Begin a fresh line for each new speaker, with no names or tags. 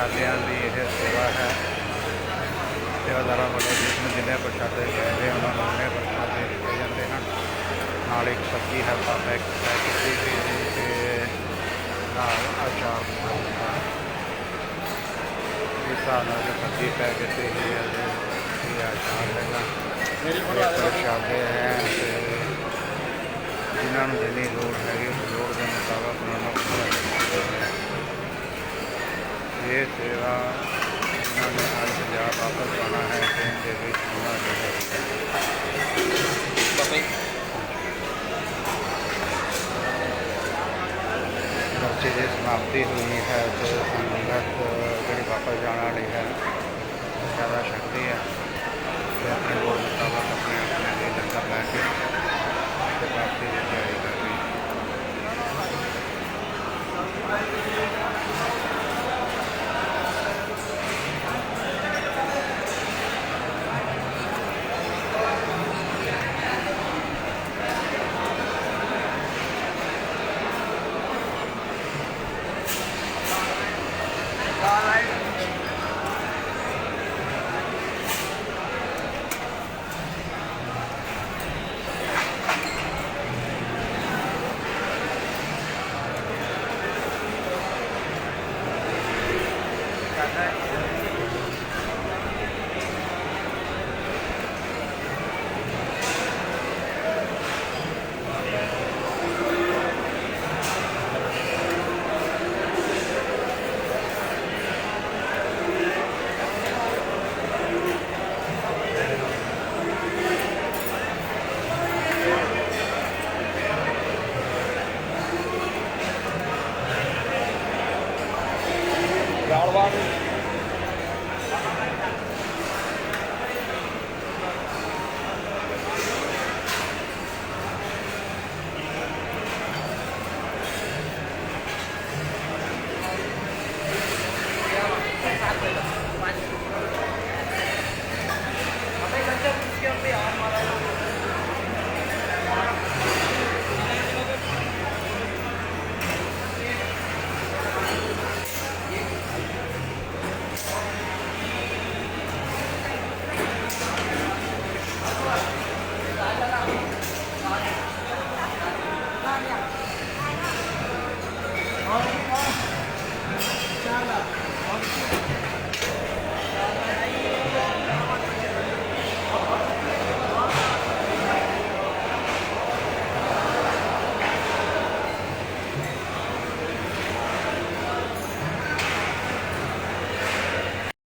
ਪ੍ਰਸ਼ਾਦਿਆਂ ਦੀ ਇਹ ਸੇਵਾ ਹੈ। ਸੇਵਾਦਾਰਾਂ ਵੱਲੋਂ ਜਿਸ ਨੂੰ ਜਿੰਨੇ ਪ੍ਰਸ਼ਾਦੇ ਚਾਹੀਦੇ ਉਹਨਾਂ ਨੂੰ ਉਹਨੇ ਪ੍ਰਸ਼ਾਦੇ ਦਿੱਤੇ ਜਾਂਦੇ ਹਨ। ਨਾਲ ਇੱਕ ਸਬਜ਼ੀ ਹੈ ਪੈਕ ਕੀਤੀ ਗਈ ਅਤੇ ਨਾਲ ਅਚਾਰ ਬਣਾਉਂਦਾ ਹੈ। ਇਸ ਹਿਸਾਬ ਨਾਲ ਜੋ ਸਬਜ਼ੀ ਪੈਕ ਕੀਤੀ ਗਈ ਹੈ ਇਹ ਅਚਾਰ ਹੈਗਾ, ਇਹ ਪ੍ਰਸ਼ਾਦੇ ਹੈ ਅਤੇ ਜਿਨ੍ਹਾਂ ਨੂੰ ਜਿੰਨੀ ਲੋੜ ਹੈਗੀ ਉਸ ਲੋੜ ਦੇ ਮੁਤਾਬਕ ਉਹਨਾਂ ਨੂੰ ਇਹ ਸੇਵਾ ਇਹਨਾਂ ਨੇ ਅੱਜ ਪੰਜਾਬ ਵਾਪਸ ਆਉਣਾ ਹੈ ਟ੍ਰੇਨ ਦੇ ਵਿੱਚ ਉਹਨਾਂ ਬੱਚੇ ਦੀ ਸਮਾਪਤੀ ਹੋਈ ਹੈ ਅਤੇ ਸੰਗਤ ਜਿਹੜੀ ਵਾਪਸ ਜਾਣ ਵਾਲੀ ਹੈ ਜ਼ਿਆਦਾ ਸ਼ਕਤੀ ਹੈ ਅਤੇ ਆਪਣੇ ਲੋੜ ਮੁਤਾਬਕ ਆਪਣੇ ਲਈ ਲੰਗਰ ਲੈ ਕੇ ਵਾਪਸੀ ਦੀ ਤਿਆਰੀ ਕਰ ਰਹੀ ਹੈ।
Chào